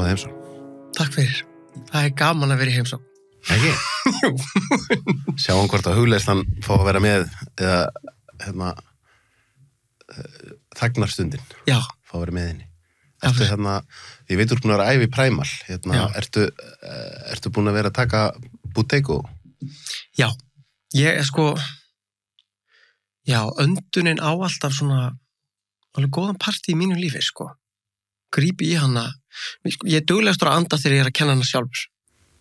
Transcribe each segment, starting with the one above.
komið að heimsókn. Takk fyrir. Það gaman að vera í heimsókn. Ekki? Sjáum hvort að hugleislan fá að vera með eða þagnarstundin. Já. Fá að vera með henni. Ertu ég veit þú búin að vera æfi Primal. Ertu búin að vera að taka Bottego? Já. Ég öndunin á alltaf svona alveg góðan partí í mínu lífi, Grípi í hana. Ég er duglegastur að anda þegar ég er að kenna hana sjálfur.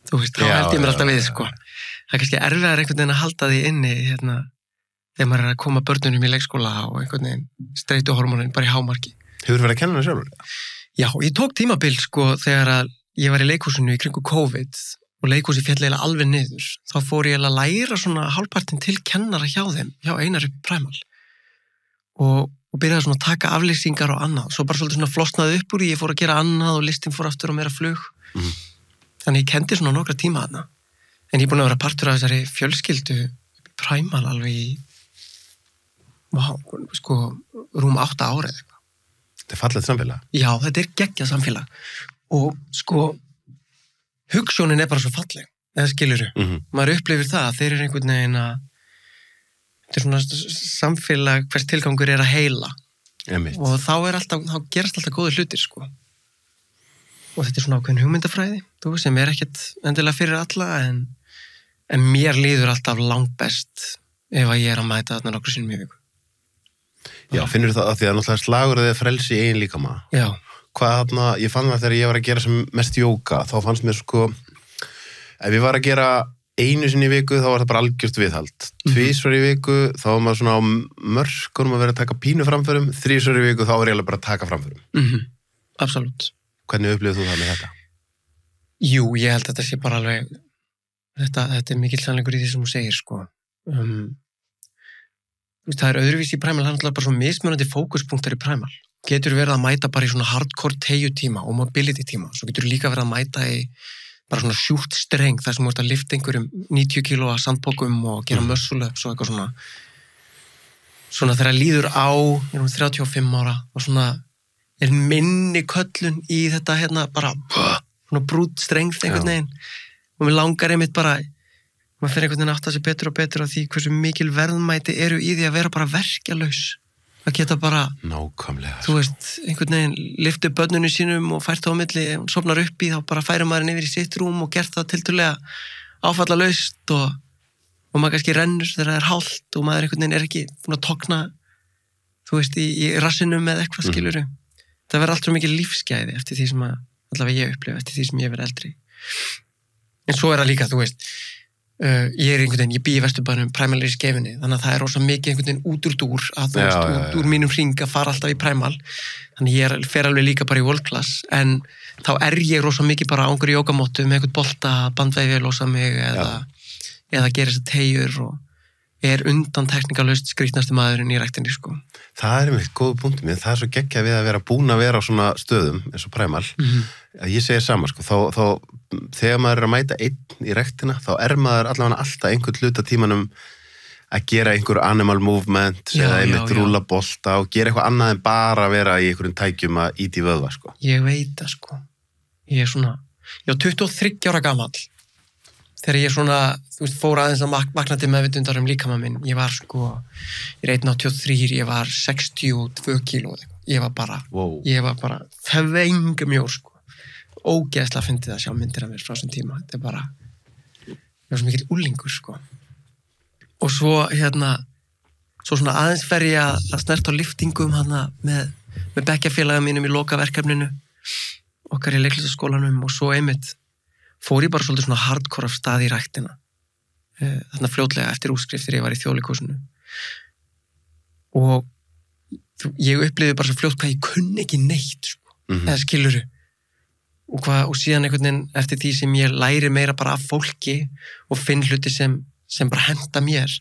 Þú veist, þá held ég mér alltaf við, Það er kannski erfiðar einhvern veginn að halda því inni, þegar maður er að koma börnunum í leikskóla og einhvern veginn streituhormónin bara í hámarki. Hefur verið að kenna hana sjálfur? Já, ég tók tímabil, þegar að ég var í leikhúsinu í kringu COVID og leikhúsi féll eiginlega alveg niður. Þá fór ég að læra svona hálfpartinn til kennara hjá þeim, hjá Einari Primal. Og byrjaði svona að taka aflýsingar og annað. Svo bara svolítið svona flosnaði upp úr ég fór að gera annað og listin fór aftur á meira flug. Þannig ég kendi svona nokkra tíma þarna. En ég er búin að vera partur af þessari fjölskyldu Primal alveg í rúm 8 ára eða eitthvað. Þetta er fallegt samfélag. Já, þetta er geggjað samfélag. Og hugsjónin er bara svo falleg, eða skilurðu. Maður upplifir það að þeir eru einhvern veginn að þetta er svona samfélag hvers tilgangur er að heila. Einmitt. Og þá gerast alltaf góðir hlutir, Og þetta er svona ákveðin hugmyndafræði, sem er ekkert endilega fyrir alla, en mér líður alltaf langt best ef að ég er að mæta þarna nokkru sinnum í viku. Já, finnur það að því að náttúrulega slagur eða frelsi í eigin líkama. Já. Hvað ég fann það þegar ég var að gera sem mest jóga, þá fannst mér ef ég var að gera einu sinni í viku, þá var það bara algjört viðhald. 2 í viku, þá var maður svona á mörkunum að vera að taka pínu framförum, 3 í viku, þá var ég alveg bara að taka framförum. Absolutt. Hvernig upplifir þú það með þetta? Jú, ég held að þetta sé bara alveg, þetta er mikill sannleikur í því sem þú segir, Það er öðruvísi í Primal, það er náttúrulega bara svo mismunandi fókuspunktar í Primal. Getur verið að mæta bara í svona hardcore teygjutíma og mobility tíma, svo getur líka verið að mæta í bara svona sjúkt streng, þar sem þú ert að lyfta einhverjum 90 kíló að sandpokum og gera muscle-ups og eitthvað svona þegar líður á, ég er 35 ára og svona er minni köllun í þetta bara svona brút strengt einhvern veginn og mér langar einmitt bara maður fyrir einhvern veginn að átta sig betur og betur á því hversu mikil verðmæti eru í því að vera bara verkjalaus að geta bara nákvæmlega þú veist, einhvern veginn lyfti börnunum sínum og fært á milli, sofnar upp í þá bara færir maður yfir í sitt rúm og gert það tiltölulega áfallalaust og maður kannski rennur þegar það er hált og maður einhvern veginn er ekki búin að togna þú veist, í rassinum eða eitthvað skiluru það verður alltaf mikið lífsgæði eftir því sem allavega ég upplifa, eftir því sem ég verð eldri en svo er það líka, þú veist ég er einhvern veginn, ég bý í Vesturbænum Primal er í Skeifunni, þannig að það er rosa mikið einhvern veginn út úr dúr, að þú veist, úr mínum hring að fara alltaf í Primal, þannig ég fer alveg líka bara í World Class, en þá er ég rosa mikið bara á einhverju jógamóttu með einhvern bolta, bandveifi losa mig eða gera þess að teyjur og er undan teknikalaust skrýtnasti maðurinn í ræktinni, sko. Það er mjög góð punktum, það er svo geggjað við að vera búin að vera á svona stöðum eins og Primal, ég segir sama, sko, þá þegar maður er að mæta einn í ræktina, þá er maður allavega alltaf einhvern hluta tímanum að gera einhver animal movement eða einmitt rúlla bolta og gera eitthvað annað en bara vera í einhverjum tækjum að íti vöðva, sko. Ég veit það, sko. Ég er svona, ég var 23 ára gamall þegar ég svona, þú veist, fór aðeins að vakna til meðvitundar líkama minn, ég var sko, ég er 1,83, ég var 62 kíló, ég var bara þvengmjór, sko, ógeðslega fyndið að sjá myndir af mér frá þessum tíma, þetta er bara, ég var svo mikill úlingur, sko, og svo, svo svona aðeins fer ég að snerta á lyftingum með bekkjarfélaga mínum í lokaverkefninu, okkar í leiklistaskólanum og svo einmitt, fór ég bara svolítið svona hardcore af stað í ræktina þarna fljótlega eftir útskrift þegar ég var í Þjóðleikhúsinu og ég upplifði bara svo fljótt hvað ég kunni ekki neitt sko, eða skiluru og síðan einhvern veginn eftir því sem ég læri meira bara af fólki og finn hluti sem bara henta mér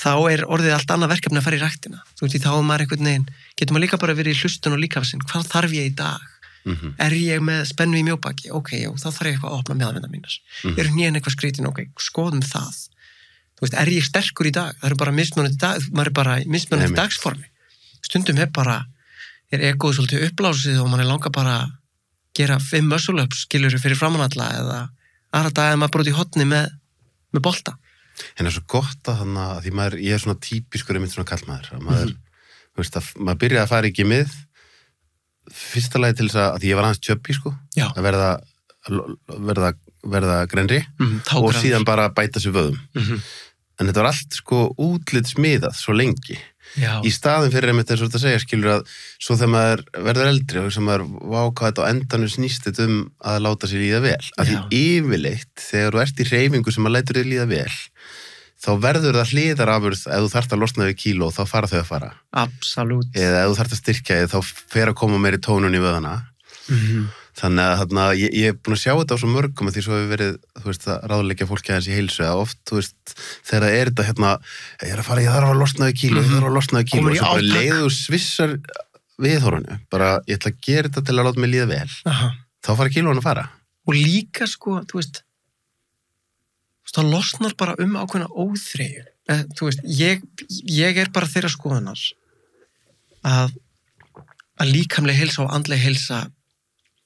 þá er orðið allt annað verkefni að fara í ræktina þú veist, þá er maður einhvern veginn getur maður líka bara verið í hlustun og líkafsinn hvað þarf ég í dag er ég með spennu í mjóbaki, ok, þá þarf ég eitthvað að opna meðalvinda mínas er hnén eitthvað skrítin, ok, skoðum það þú veist, er ég sterkur í dag það eru bara mismunandi dag, maður er bara mismunandi dagsformi, stundum er egóð svolítið uppblásið og mann er langa bara gera 5 muscle-ups skilur fyrir framanalla eða aðra dag maður broti í hotni með bolta. En það er svo gott að þannig að því ég er svona típiskur einmitt svona kallmaður að maður, veist að maður byrjaði að fara í gymið fyrsta lagi til þess að því ég var aðeins tjöbbi sko, Já. að verða grenri og síðan bara bæta sér vöðum. En þetta var allt sko útlit smiðað svo lengi. Já. Í staðin fyrir einmitt eins og þetta segja skilur að svo þegar maður verður eldri og sem maður vákað þetta á endanum snýst þetta að láta sér líða vel. Af því yfirleitt þegar þú ert í hreyfingu sem að lætur þér líða vel þá verður það hliðarafurð ef þú þarft að losna við kíló þá fara þau að fara. Absolutt. Eða ef þú þarft að styrkja þig þá fer að koma meiri tónun í vöðana. Þannig að þarna, ég er búin að sjá þetta á svo mörgum því svo hefur verið, þú veist, að ráðleggja fólki aðeins í heilsu að oft, þú veist, þegar það er þetta ég þarf að losna við kíló, og svo bara leiðu svissar viðhorfunu, bara ég ætla að gera þetta til að láta mig líða vel, þá fara kílóin að fara. Og líka sko, þú veist, það losnar bara ákveðna óþreyju. Þú veist, ég er bara þeirra skoðunar að líkamleg heilsa og andleg heilsa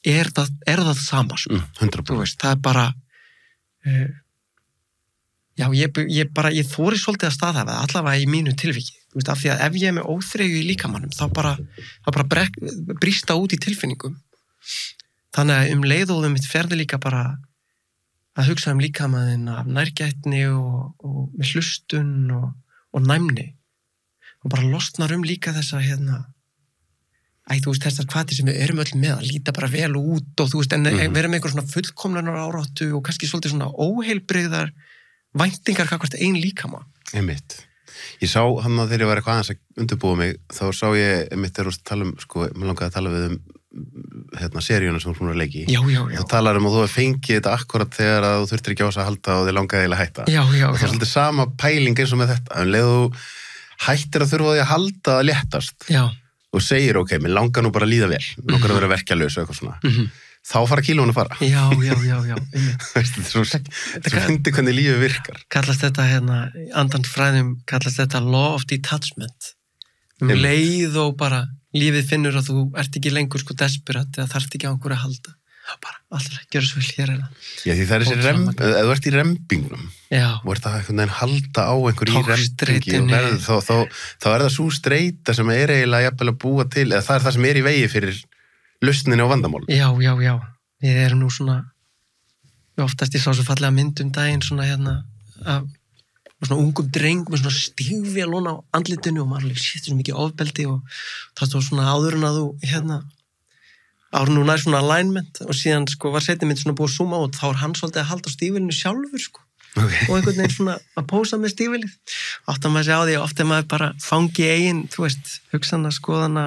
er það sama sko. 100%. Þú veist, það er bara ég þori svolítið að staðhæfa það, allavega í mínu tilviki. Þú veist, af því að ef ég er með óþreyju í líkamannum þá bara brýsta út í tilfinningum. Þannig að leið og mitt ferði líka bara að hugsa líkamann af nærgætni og með hlustun og næmni og bara losnar líka þessa þú veist, þessar hvatir sem við erum öll með að líta bara vel út og þú veist, en vera með einhver svona fullkomlunar áráttu og kannski svolítið svona óheilbrigðar væntingar kakvart ein líkama. Einmitt. Ég sá hann að þegar ég var eitthvað aðeins að undirbúa mig, þá sá ég einmitt þegar þú tala sko, mér langaði að tala við seríuna sem þú búin að leiki. Já. Þú talar og þú hefur fengið þetta akkurat þegar að þú þurftir ekki á þess að halda og þið langaði eiginlega að hætta. Já. Og það er svolítið sama pæling eins og með þetta, en leið þú hættir að þurfa því að halda að léttast. Já. Og segir, ok, mér langar nú bara að líða vel, langar að vera verkjalaus og eitthvað svona. Þá fara kílónu að fara. Já. Þetta er svo fyndi hvernig lífið virkar. Kallast þetta andans-fræðum, kallast þetta law of detachment. Leið og bara lífið finnur að þú ert ekki lengur sko desperat eða þarft ekki á einhverju að halda. Bara, allra, gjör svo vel hér Já, því það er þessi ef þú ert í rembingnum og ert að einhvern veginn halda á einhver í rembingi og þá er það svo streita sem er eiginlega jafnvel að búa til, eða það er það sem er í vegi fyrir lausninni á vandamál. Já. Við erum nú svona oftast ég sá svo fallega mynd daginn svona af svona ungum dreng með svona stígvél á andlitinu og maður séttur svo mikið ofbeldi og það stóð svona áður en að þú áður nú nær svona alignment og síðan sko var setjum mynd svona búið að zooma og þá hann svolítið að halda á stígvélinu sjálfur sko og einhvern veginn svona að pósa með stígvélið oft að maður sé á því, oft er maður bara fangi eigin, þú veist, hugsana, skoðana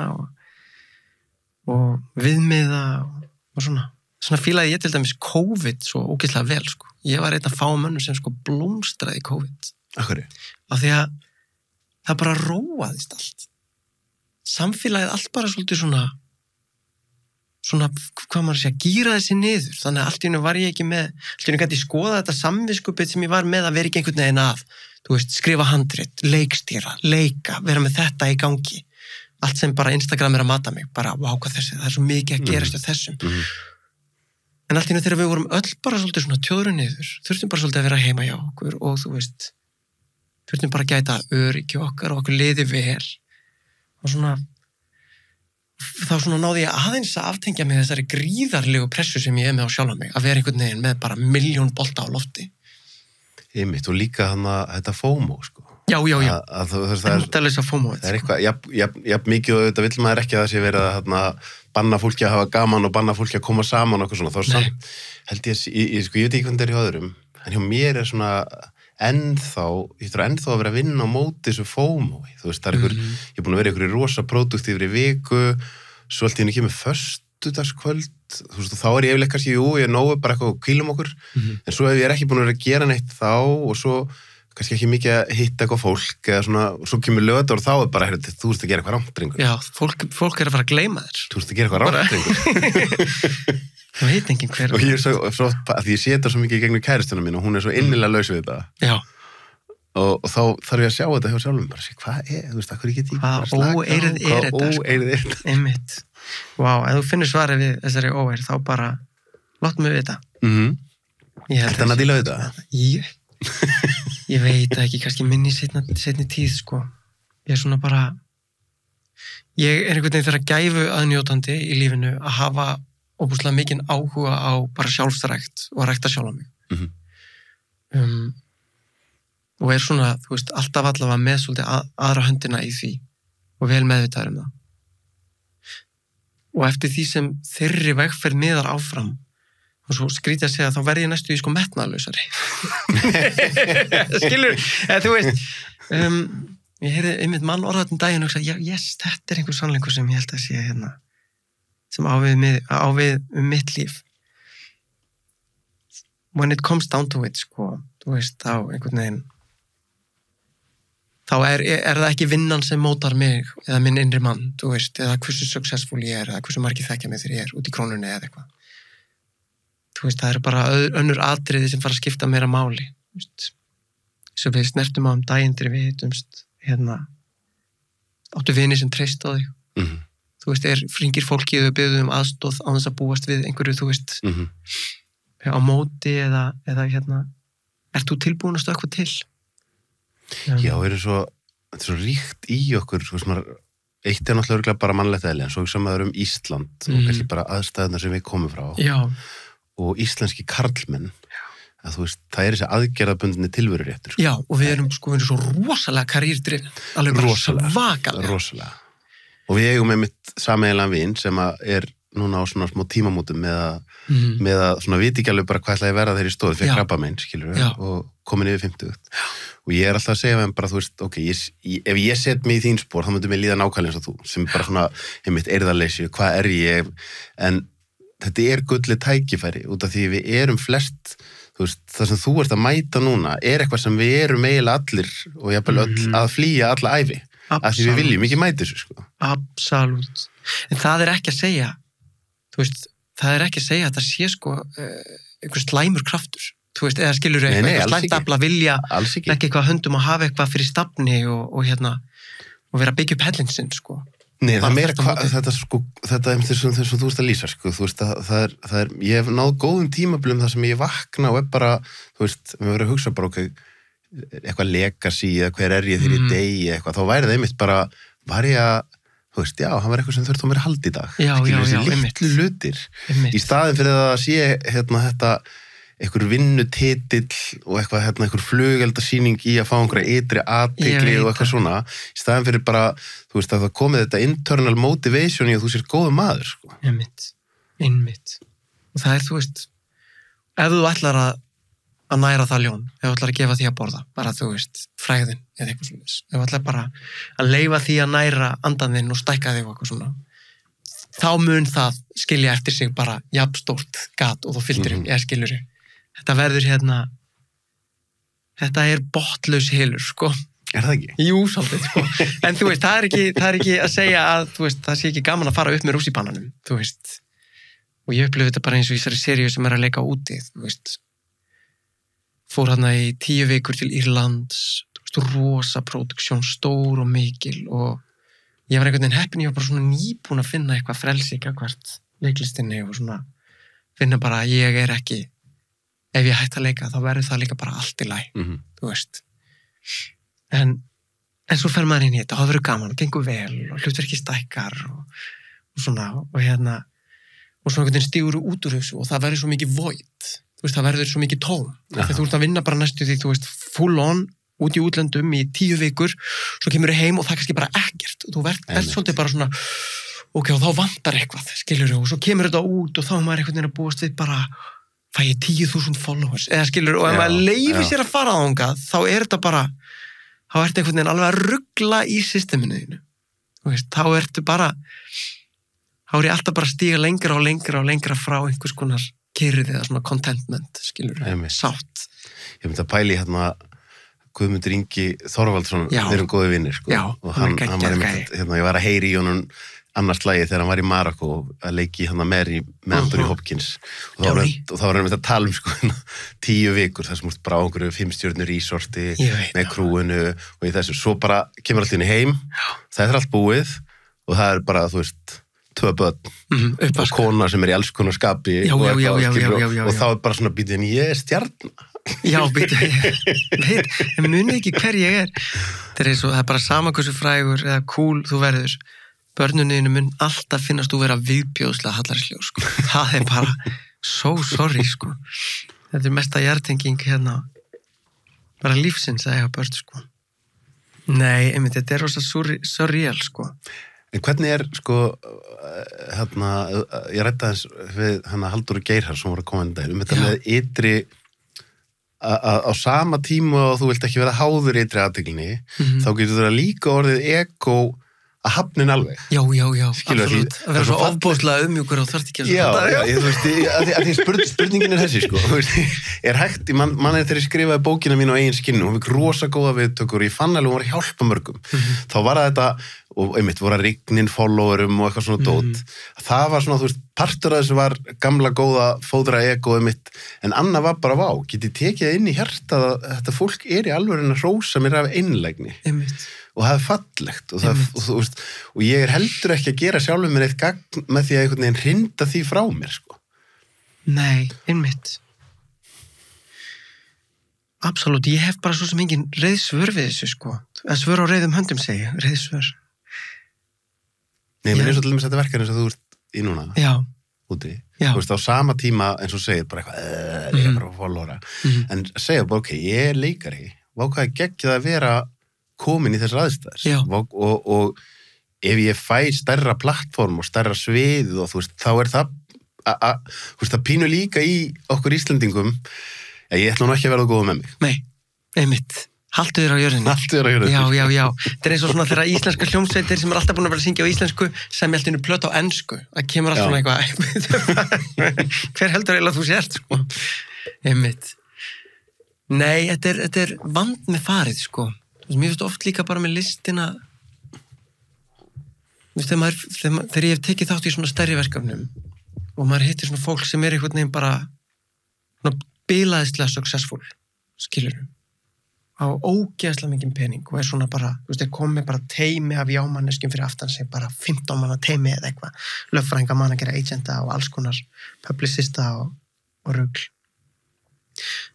og viðmiða og svona fílaði ég til dæmis COVID svo ógeðslega vel sko, ég var einn af fámönnum sem sko blómstraði COVID. Akkurri? Af því að það bara róaðist allt samfélagið allt bara svolítið svona hvað maður sé að gíra þessi niður þannig að allt í hennu var ég ekki með allt í hennu gæti skoða þetta samviskupið sem ég var með að vera ekki einhvern veginn að þú veist, skrifa handrit, leikstýra, leika vera með þetta í gangi allt sem bara Instagram er að mata mig bara váka þessi, það er svo mikið að gerast á þessum en allt í hennu þegar við vorum öll bara svolítið svona tjóðru niður þurftum bara svolítið að vera heima hjá okkur og þú veist þurftum bara að gæta öryggi okkar og okkur liði vel og svona þá svona náði ég aðeins að aftengja mig þessari gríðarlegu pressu sem ég er með á sjálfa mig að vera einhvern veginn með bara 1.000.000 bolta á lofti. Einmitt og líka þetta FOMO sko. Já. Endalisa FOMO. Það er eitthvað, jafn mikið og þetta vill maður ekki að það sé verið að banna fólki að hafa gaman og banna fólki að koma saman og eitthvað svona. Þá samt held ég veit ekki hvernig það er hjá öðrum, en hjá mér er svona ég þarf ennþá að vera að vinna á móti þessu FOMO, þú veist, það er ég er búin að vera ykkur í rosa produktífri viku, svo allt í henni kemur föstudagskvöld, þú veist, og þá er ég yfirleitt kannski, ég nógu bara eitthvað kvílum okkur, en svo ef ég er ekki búin að vera að gera neitt þá, og svo kannski ekki mikið að hitta eitthvað fólk, eða svona, og svo kemur lögadagur og þá er bara, þú veist að gera eitthvað rangt, drengur. Já, fólk er að fara að gleyma þér. Þú veist að gera eitthvað rangt, drengur. Það veit enginn hver. Og ég er svo, því ég sé þetta svo mikið í gegnum kæristuna mín og hún er svo innilega laus við þetta. Já. og þá þarf ég að sjá þetta hjá sjálfum bara, hvað þú veist, hvað get ég hvaða óeirð er þetta einmitt, ef þú finnur svarið við þessari óeirð, þá bara látum við vita. Þetta að díla við þetta? Ég veit ekki, kannski minni seinni tíð, sko. Ég er svona bara, ég er einhvern veginn þeirra gæfu aðnjótandi í lífinu að hafa óbúslega mikinn áhuga á bara sjálfsrækt og að rækta sjálf á mig. Og er svona, þú veist, alltaf allavega með svolítið aðra höndina í því og vel meðvitaður það. Og eftir því sem þeirri vegferð miðar áfram, og svo skrítið að segja, þá verð ég næstu í sko metnaðlausari. Skilur, þú veist, ég heyrði einmitt mann orðað daginn og sagði, þetta er einhver sannleikur sem ég held að sé hérna, sem á við mitt líf. When it comes down to it, sko, þú veist, þá einhvern veginn, þá er það ekki vinnan sem mótar mig, eða minn innri mann, þú veist, eða hversu successful ég er, eða hversu margir þekkja mig þegar ég er út í krónunni eða eitthvað. Þú veist, það eru bara önnur atriði sem fara að skipta meira máli, þú veist. Svo við snertum á daginn þegar við hittumst, hérna, áttu vini sem treyst á þig. Þú veist, hringir fólki og biður aðstoð á þess að búast við einhverju, þú veist, á móti eða hérna, ert þú tilbúin að stökkva til? Já, þetta er svo ríkt í okkur, þú veist, eitt er náttúrulega bara mannlegt eðli, en svo sem það um Ísland og kannski bara aðstæðuna sem við komum frá. Já. Og íslenski karlmenn, að þú veist, það er þessi aðgerðabundinni tilveruréttur. Já, og við erum svo rosalega karýrdrifin, alveg bara svakalega. Rosalega. Og við eigum einmitt sameiginlegan vin sem er núna á svona smá tímamótum með að svona viti ekki alveg bara hvað ætlaði að vera þeir í stóðu fyrir krabbamein, skilur við, og komin yfir 50. Og ég er alltaf að segja með bara, þú veist, ok, ef ég set mig í þín spór, þá myndi mér líða nákvæmlega eins og þú, sem bara svona, einmitt eirðarleysi, hvað er ég, en þetta er gullið tækifæri, út af því við erum flest, þú veist, það sem þú ert að mæta núna, er eitthvað sem við erum eiginlega allir, og jafnvel öll að flýja alla ævi, af því við viljum ekki mæta þessu, sko. Absolutt. En það er ekki að segja, þú veist, það er ekki að segja að það sé sko einhver slæmur kraftur, þú veist, eða skilur eitthvað slæmt afl að vilja ekki eitthvað höndum að hafa eitthvað fyrir stafni og hérna, og vera að byggja upp hellinsinn, sko. Nei, það meira þetta sko, þetta þessum þú veist að lýsa, sko, þú veist, það er, ég hef náð góðum tímablum þar sem ég vakna og er bara, þú veist, við verðum að hugsa bara, ok, eitthvað legacy eða hver er ég þegar ég degi eitthvað, þá væri það einmitt bara, var ég að þú veist, já, hann var eitthvað sem þurfti að mér haldi í dag. Já, þessi litlu hlutir. Í staðin fyrir að sé hérna þetta, einhver vinnutitill og eitthvað, hérna, einhver flugeldasýning í að fá einhverja ytri athygli og eitthvað svona. Í staðin fyrir bara, þú veist, að það komið þetta internal motivation í að þú sér góður maður, sko. Einmitt. Og það er, þú veist, ef þú ætlar að næra það ljón, ef þú ætlar að gefa því að borða, bara þú veist, fræðin eða eitthvað svona, ef þú ætlar bara að leyfa því að næra andanðinn og stækka þig og eitthvað svona, þá mun það skilja eftir sig bara jafnstórt gat og þú fylgir ég skilur þetta verður hérna þetta er botlaus hylur, sko. Er það ekki? Jú, svolítið, sko. En þú veist, það er ekki að segja að, þú veist, það sé ekki gaman að fara upp með rússíbannanum, þú veist, og ég upplifi þetta bara eins og í þessari seríu sem er að leika úti, þú veist, fór hérna í 10 vikur til Írlands, rosa próduksjón, stór og mikil og ég var einhvern veginn heppin, ég var bara svona nýbúin að finna eitthvað frelsi gagnvart leiklistinni og svona finna bara að ég er ekki, ef ég hætti að leika þá verður það líka bara allt í lagi, þú veist. En svo fer maður inn í þetta og það verður gaman og gengur vel og hlutverki stækkar og svona og hérna og svona einhvern veginn stígur út úr þessu og það verður svo mikið void. Þú veist, það verður svo mikið tóm. Þegar þú ert að vinna bara næstu því, þú veist, full on, út í útlöndum í 10 vikur, svo kemur þú heim og það er kannski bara ekkert. Og þú verður svolítið bara svona, ok, og þá vantar eitthvað, skilur og svo kemur þetta út og þá er maður einhvern veginn að búast við bara, fæ ég 10.000 followers, eða skilur og ef maður leyfir sér að fara þangað, þá er þetta bara, þá ertu einhvern veginn alveg að rugla í systeminu þínu. Þú veist, þá ertu bara, þá er ég alltaf bara að stíga lengra og lengra og lengra frá einhvers konar kyrrið eða svona contentment, skilur, sátt. Ég myndi að pæli hérna Guðmundur Ingi Þorvaldsson, við erum góði vinnir, sko. Já, og hann var einmitt, hérna, ég var að heyri í honum annars lagi þegar hann var í Marokko að leiki hann með Anthony Hopkins og þá var hann með að tala sko 10 vikur þar sem úrst bara á einhverju 5-stjörnu resorti með krúinu og í þessu, svo bara kemur allt inn heim, það allt búið og það bara, þú veist 2 börn og kona sem í alls konar skapi og þá bara svona býtið en ég stjarna. Já, ég muni ekki hver ég það er bara sama hversu frægur eða cool þú verður, börnunniðinu mun alltaf finnast þú vera viðbjóðslega hallarsljó, sko. Það er bara so sorry, sko. Þetta er mesta hjartenging hérna bara lífsins að eiga börn, sko. Nei, einmitt, þetta er rosa surreal, sko. En hvernig sko ég ræddi aðeins við Halldóru Geirhard sem voru að koma daginn þetta með ytri á sama tíma og þú vilt ekki vera háður ytri aðteglinni, þá getur það líka orðið ego að hafnin alveg. Já, absolutt. Að vera svo ofbóðslega umjúkur og þarft ekki þú veist, að því spurningin er þessi, sko. Er hægt, mann þegar ég skrifaði bókina mín á eigin skinnu, hún fikk rosa góða viðtökur, ég fann alveg hún var að hjálpa mörgum. Þá var þetta, og einmitt voru að rignin followerum og eitthvað svona dót. Það var svona, þú veist, partur af þessu var gamla góða fóðra ego einmitt, en annað var bara get ég tekið inn í hjarta að þetta fólk í alvörinu að hrósa mér af einlægni. Einmitt. Og það fallegt og ég heldur ekki að gera sjálfur mér eitt gagn með því að einhvern veginn hrinda því frá mér, sko. Nei, einmitt. Absolutt, ég hef bara svo sem engin reiðsvör við þessu, sko. Að svör á reiðum höndum segja, reiðsvör. Nei, menn eins og til dæmis þetta verkefni sem þú ert í núna. Já. Úti. Já. Þú veist, á sama tíma eins og segir bara eitthvað, ég er bara að followera. En segja bara, ok, ég er leikari. Hvað geggjað að vera komin í þessar aðstæður og ef ég fæ stærra plattform og stærra svið og þú veist, þá er það þú veist, það pínu líka í okkur Íslendingum ég ætla nú ekki að verða góða með mig. Nei, einmitt. Haltu þér á jörðinni. Já. Það er eins og svona þegar íslenska hljómsveitir sem er alltaf búin að vera að syngja á íslensku sem ég alltaf plötu á ensku. Það kemur alltaf svona eitthvað hver heldur eiginlega þú sért, sko. Einmitt. Nei, þetta er vand með farið, sko. Mér finnst oft líka bara með listina þegar ég hef tekið þátt í svona stærri verkefnum og maður hittir svona fólk sem er einhvern veginn bara bilaðislega successful, skilurðu á ógeðslega mikið pening og er svona bara, þú veist, er komið bara teimi af jámanneskjum fyrir aftan sig, bara 15 manna teimi eða eitthvað, lögfræðinga, managera, agenta og alls konar publicista og rugl.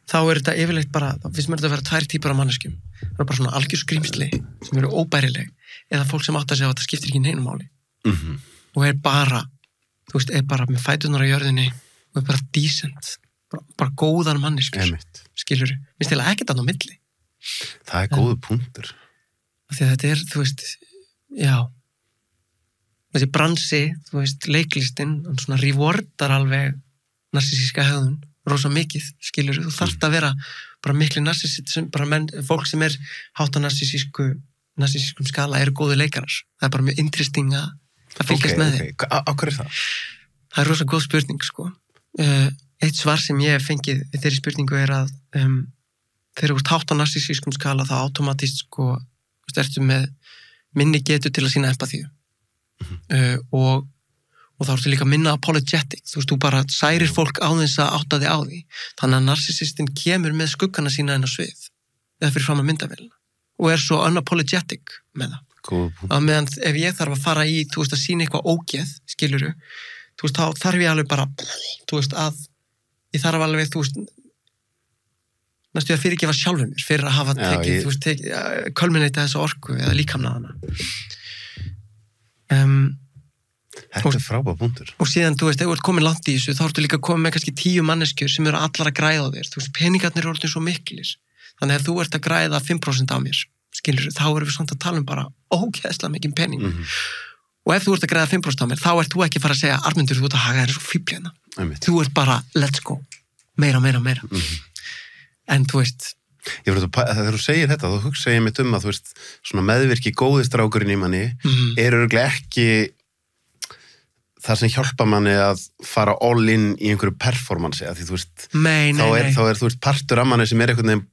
Þá er þetta yfirleitt bara, þá finnst mér þetta að vera 2 típur af manneskjum. Það er bara svona algjör skrýmsli sem eru óbærileg eða fólk sem áttar sig á að þetta skiptir ekki neinu máli. Og er bara, þú veist, er bara með fæturnar á jörðinni og er bara decent, bara góðan manneskjur, skilurðu. Mér stila ekkert annað á milli. Það er góður punktur. Því að þetta er, þú veist, já, þessi bransi, þú veist, leiklistin, hann svona rewardar alveg narsissíska hegðun rosa mikið, skilur, þú þarft að vera bara miklu narsissist, bara fólk sem er hátt á narsissískum skala eru góðu leikarar. Það er bara mjög interesting að fylgjast með þig. Á hverju er það? Það er rosa góð spurning, sko. Eitt svar sem ég hef fengið við þeirri spurningu er að þegar þú ert hátt á narsissískum skala þá automatist, sko, ertu með minni getu til að sýna empathíu. Og þá ertu líka minna apologetic, þú veist, þú bara særir fólk á þess að átta þig á því. Þannig að narsissistin kemur með skuggana sína inn á svið, eða fyrir fram að myndavélina, og er svo unapologetic með það. Að meðan ef ég þarf að fara í, þú veist, að sýna eitthvað ógeð, skilurðu, þú veist, þá þarf ég alveg bara, þú veist, ég þarf alveg, þú veist, næstu að fyrirgefa sjálfum mér, fyrir að hafa tekið, þú veist, kulminata þessa orku eða líkamnaðana. Þetta er frábær punktur. Og síðan, þú veist, ef þú ert komin langt í þessu, þá ertu líka komin með kannski 10 manneskjur sem eru allar að græða á þér. Þú veist, peningarnir eru orðin svo miklir. Þannig ef þú ert að græða 5% á mér, skilur, þá erum við samt að tala bara ógeðslega mikið pening. Og ef þú ert að græða 5% á mér, þá ert þú ekki að fara að segja, Arnmundur, þú ert að haga þér svo fíbl hérna. Þú ert bara, let's go. Meira. En þú veist, þegar þú segir þetta, þá hugsa ég mitt að þú veist, svona meðvirki góði strákurinn í manni er örugglega ekki það sem hjálpa manni að fara all in í einhverju performance, að því þú veist, þá er þú veist partur af manni sem er einhvern veginn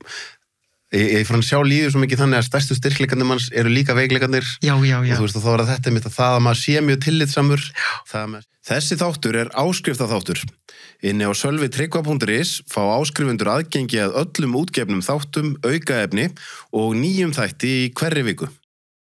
Ég fann sjá lífið svo mikið þannig að stærstu styrkleikarnir manns eru líka veikleikarnir. Já. Og þú veist, og þá er þetta mitt að það að maður sé mjög tillitsamur. Þessi þáttur er áskriftaþáttur. Inni á sölvitryggva.is fá áskrifundur aðgengi að öllum útgefnum þáttum, aukaefni og nýjum þætti í hverri viku.